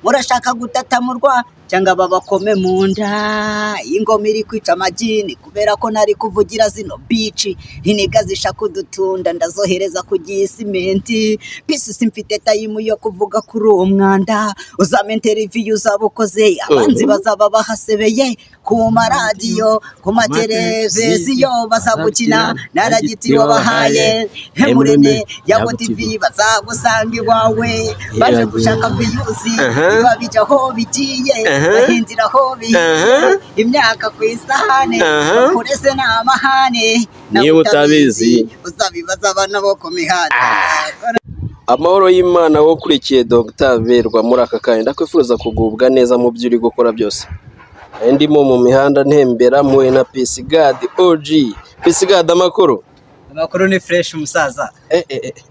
murashaka gutatamurwa cyangwa babakome mu nda ingoma iri kwica amagini kubera ko nari kuvugira zino bici iniga zishaka udutunda ndazohereza ku gisimenti pisi simfite tayimu yo kuvuga kuri uwo mwanda uzame interview zabukoze abanzi bazaba bahasebeye ku maradiyo ku mateleviziyo bazagukina naragitiyo bahaye hemurene yago TV bazagusanga iwawe baje gushaka viyuzi babijyaho bigiye bahinzira aho bihiye imyaka ku isahane kurese n'amahane niba utabizi uzabibaza abana bo ku mihanda. Amahoro y'Imana wo kurikiye Dr Berwa muri aka kanya ndakwifuza kugubwa neza mu byo uri gukora byose. Ndimo mu mihanda ntembera muwe na Peace God OG. Peace God amakuru ni fresh umusaza.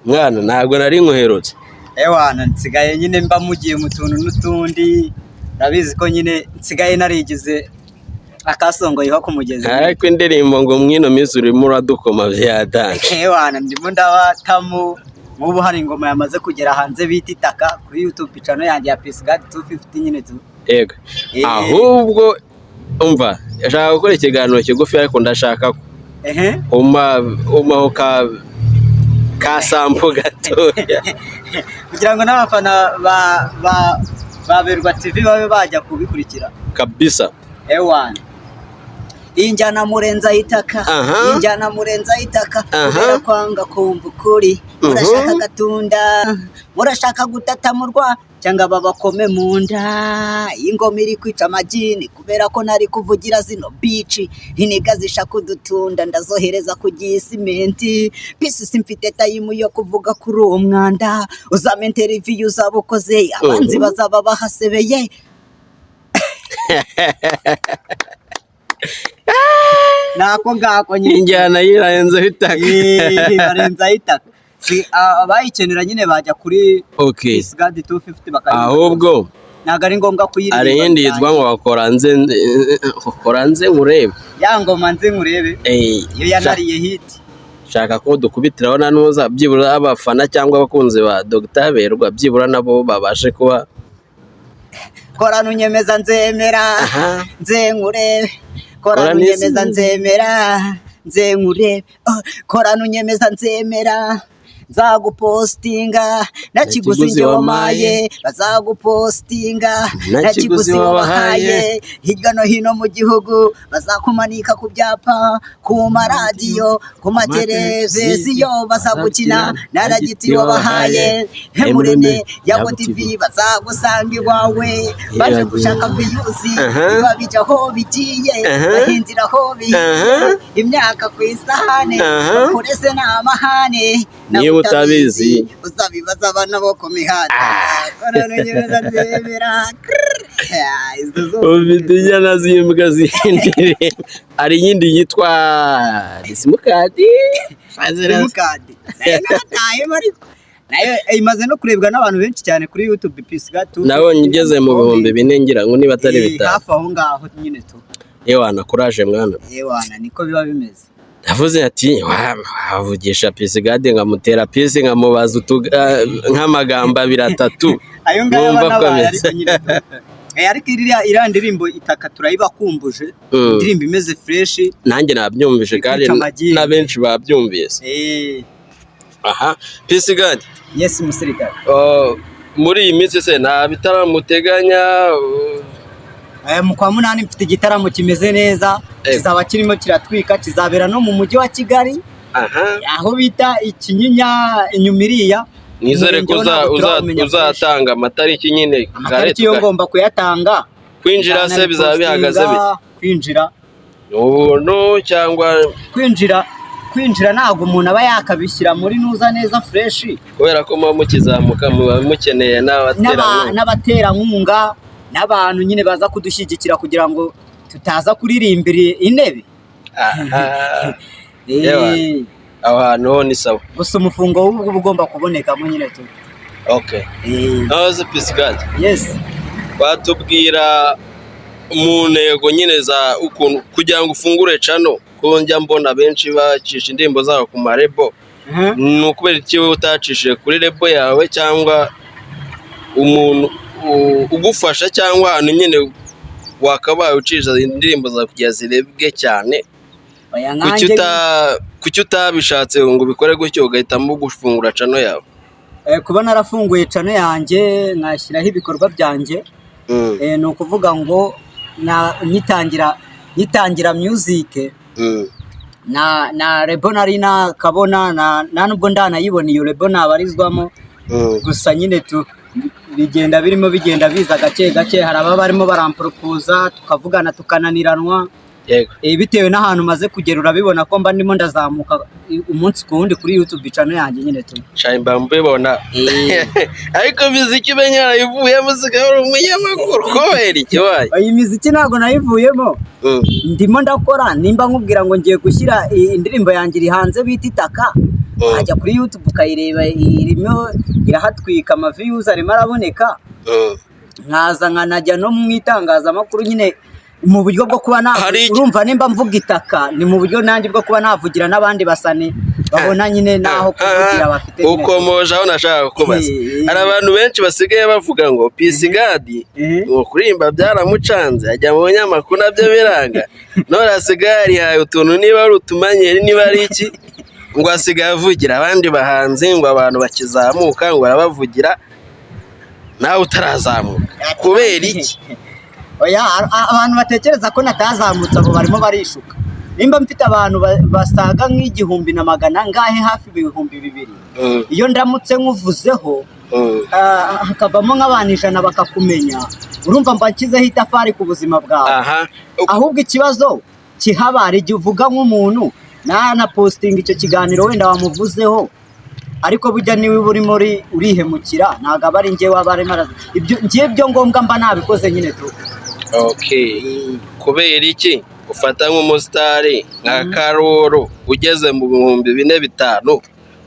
Mwana ntabwo nari nkuherutse. Ewana nsigaye nyine mba mugiye mu tuntu n'utundi nabizi ko nyine nsigaye narigize akasongoyeho ku mugezi. Ariko indirimbo ngo mwino minsi urimo uradukoma vya dance. Ewana ndimo ndabatamu mubu hari ingoma yamaze kugera hanze bita itaka kuri YouTube channel yanjye ya Peace God 250 nyine tu. Yego. Ahubwo umva yashaka gukora ikiganiro kigufi ariko ndashaka umaho ka sample gatoya kugira ngo n'abafana ba Berwa TV babe bajya kubikurikira kabisa. Ewana injana murenza itaka injana murenza itaka kubera kwanga kumva ukuri murashaka gatunda murashaka gutatamurwa cyangwa babakome mu nda ingoma iri kwica amagini kubera ko nari kuvugira zino bici iniga zishaka udutunda ndazohereza ku gisimenti pisi simfite tayimu yo kuvuga kuri uwo mwanda uzame interview zabukoze abanzi bazaba bahasebeye. Nako ngako nyine injyana yirenze itaka yirenze itaka si abayikenera nyine bajya kuri Peace God 250 bakayibona. Ahubwo ntago ari ngombwa kuyiririmba. Ari yindi yitwa ngo bakora nze nkurebe ya ngoma nze nkurebe iyo yanariye hit. Shaka ko dukubitiraho nanuza byibura abafana cyangwa abakunzi ba Dr Berwa byibura nabo babashe kuba korana unyemeza nzemera nze nkurebe korana unyemeza nzemera nze nkurebe korana unyemeza nzemera zagupostinga nakiguzi wamaye bazagupostinga nakiguzi wabahaye hirya no hino mu gihugu bazakumanika ku byapa ku maradiyo ku mateleviziyo bazagukina naragiti wabahaye hemurene yago TV bazagusanga iwawe baje gushaka viyuzi babijyaho bigiye bahinzira aho bihiye imyaka ku isahane kurese n'amahane niba utabizi uzabibaza abana bo ku mihanda. ufite inyana z'imbwa zihindire hari iyindi yitwa simukadi nayo imaze no kurebwa n'abantu benshi cyane kuri YouTube Peace God. Nabonye igeze mu bihumbi 4 ngira ngo niba atari bitanu hafi aho ngaho nyine tu. Ewana kuraje mwana. Ewana niko biba bimeze. Navuze ati wavugisha Peace God ngamutera Peace ngamubaza nk'amagambo 2-3 ayo ngayo banabaye ariko nyine ariko iriya ndirimbo itaka turayibakumbuje indirimbo imeze fresh nanjye nabyumvise kandi na benshi babyumvise. Peace God. Yes musirikare. Muri iyi minsi se nta bitaramuteganya mu kwa munani mfite igitaramo kimeze neza kizaba kirimo kiratwika kizabera no mu mujyi wa Kigali aho bita Ikinyinya inyumiriya. Nizere ko uzatanga amatariki nyine amatariki yo ngomba kuyatanga. Kwinjira se bizaba bihagaze bite? Kwinjira no cyangwa kwinjira ntabwo umuntu aba yakabishyira muri nuza neza fresh kubera ko mukizamuka mukeneye n'abaterankunga n'abantu nyine baza kudushyigikira kugira ngo tutaza kuririmbira intebe. Abantu ni sawa gusa umufungo w'ubwo ugomba kubonekamo nyine tu. Naze Peace God. Yes. Batubwira mu ntego nyine za ukuntu kugira ngo ufungure channel ko njya mbona benshi bacisha indirimbo zabo ku marebo. Ni ukubera iki utacishije kuri rebo yawe cyangwa umuntu ugufasha cyangwa ahantu nyine wakabaye ucisha indirimbo zawe kugira zirebwe cyane? Kuki utabishatse ngo ubikore gutyo ugahitamo gufungura channel yawe? Kuba narafunguye channel yanjye nkashyiraho ibikorwa byanjye, ni ukuvuga ngo nyitangira music na rebo nari nakabona na nubwo ndanayibona iyo rebo nabarizwamo, gusa nyine bigenda biza gake gake. Hari ababa barimo barampropoza tukavugana tukananiranwa, bitewe n'ahantu maze kugera. Urabibona ko mba ndimo ndazamuka umunsi ku wundi kuri YouTube channel yanjye nyine Shayimba mbibona. Ariko muziki benyara ivuye muzika uri umunyamakuru kubera iki waye? Iyi muziki ntago nayivuyemo, ndimo ndakora. Nimba nkubwira ngo ngiye gushyira indirimbo yanjye iri hanze bita Itaka, ajya kuri YouTube ukayireba, irimo irahatwika, ama views arimo araboneka, nkaza nkanajya no mu itangazamakuru nyine mu buryo bwo kuba urumva nimba mvuga Itaka ni mu buryo nanjye bwo kuba navugira n'abandi basani babona nyine naho kuvugira bafite. Ukomoje aho nashaka kubaza, hari abantu benshi basigaye bavuga ngo Peace God kuririmba byaramucanze, ajya mu nyamakuru nabyo biranga, none asigaye yahaye utuntu niba ari utumanyeri niba ari iki, ngo asigaye avugira abandi bahanzi, ngo abantu bakizamuka ngo arabavugira nawe utarazamuka kubera iki? Abantu batekereza ko natazamutse abo barimo barishuka. Nimba mfite abantu basaga nk'igihumbi na magana ngahe, hafi ibihumbi 200, iyo ndamutse nkuvuzeho hakavamo nk'abantu 100 bakakumenya, urumva mba nshyizeho itafari ku buzima bwawe. Ahubwo ikibazo kihabara igihe uvuga nk'umuntu na posting icyo kiganiro wenda wamuvuzeho, ariko bujya niwe urimo urihemukira, ntago aba ari njye wabarema ibyo ngombwa mba nabikoze nyine tu. Kubera iki ufata nk'umusitari nka Karoro ugeze mu 4,500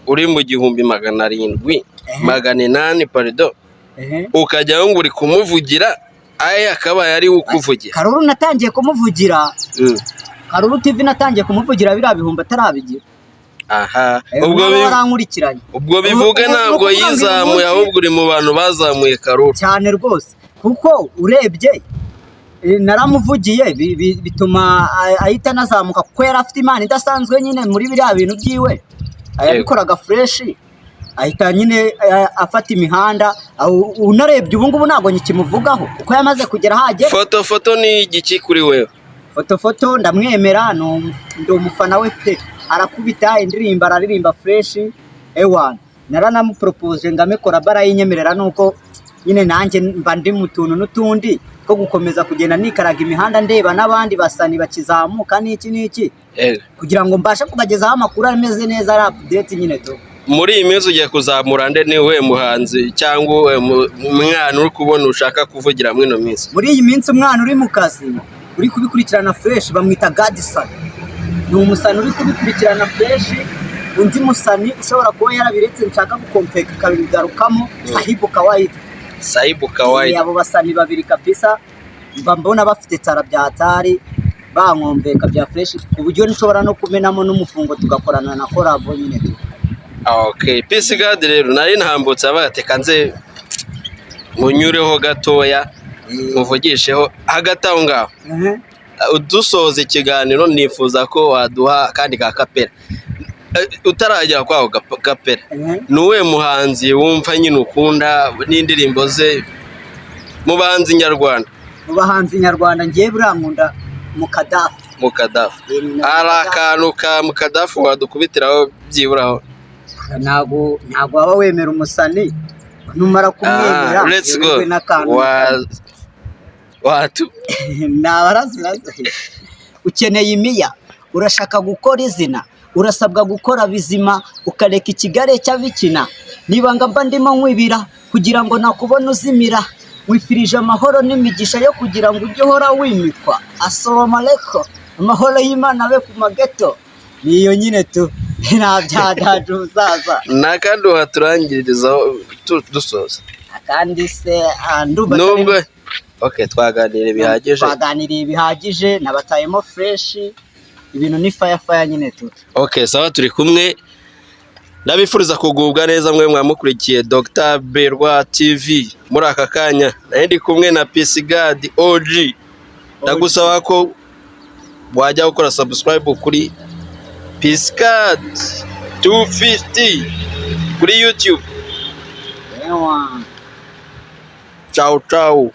uri mu 1,700 800 pardon, ukajya ngo uri kumuvugira akaba yari ukuvugira? Karoro natangiye kumuvugira, Karoro TV natangiye kumuvugira biriya bihumbi atarabigira. Ubwo bivuga ntabwo yizamuye, ahubwo uri mu bantu bazamuye Karoro cyane rwose, kuko urebye naramuvugiye bituma ahita nazamuka, kuko yari afite imana idasanzwe nyine muri biriya bintu byiwe, yabikoraga fresh, ahita nyine afata imihanda. Unarebye ubu ngubu ntabwo nyikimuvugaho kuko yamaze kugera hagera. Foto ni igiki kuri wewe? Foto ndamwemera, ndi umufana we pe, arakubita indirimbo, araririmba fresh. Naranamupropoje ngamekora barayinyemerera, nuko nyine nanjye mba ndi mu tuntu n'utundi ko gukomeza kugenda nikaraga imihanda ndeba n'abandi basani bakizamuka n'iki kugira ngo mbashe kubagezaho amakuru ameze neza, ari update nyine to. Muri iyi minsi ugiye kuzamura nde, ni we muhanzi cyangwa umwana uri kubona ushaka kuvugira muri ino minsi? Muri iyi minsi umwana uri mu kazi uri kubikurikirana fresh bamwita Godson, ni umusani uri kubikurikirana fresh. Undi musani ushobora kuba yarabiretse nshaka gukompeka kabigarukamo, Sahibu Kawaida. Abo basani babiri kabisa mbona bafite tara bya hatari, bankombeka bya fresh ku buryo nshobora no kumenamo n'umufungo tugakorana na collab nyine tu. Peace God rero nari ntambutse abateka nze munyureho gatoya muvugisheho hagati aho ngaho. Udusoza ikiganiro nifuza ko waduha kandi ka kapera utarajya kwaho kapera. Nuwe muhanzi wumva nyine ukunda n'indirimbo ze mu bahanzi nyarwanda? Mu bahanzi nyarwanda ngiye burankunda Mukadafu. Ari akantu ka Mukadafu wadukubitiraho byiburaho? Ntago waba wemera umusani numara kumwemera. Let's go. Watu ukeneye imiya, urashaka gukora izina, urasabwa gukora bizima, ukareka ikigare cy'abikina. Nibanga mba ndimo nkwibira kugira ngo nakubona uzimira, wifirije amahoro n'imigisha yo kugira ngo ujye uhora wimikwa. Assalamu alaikum, amahoro y'Imana abe ku mageto. Niyo nyine tu nta byadaje uzaza. Nakandi waturangirizaho dusoza? Akandi se nduba nubwo twaganiriye bihagije nabatayemo fresh, ibintu ni fire nyine tu. Sawa, turi kumwe ndabifuriza kugubwa neza mwe mwamukurikiye Dr Berwa TV muri aka kanya ndi kumwe na Peace God OG. Ndagusaba ko wajya gukora subscribe kuri Peace God 250 kuri YouTube. Ciao ciao.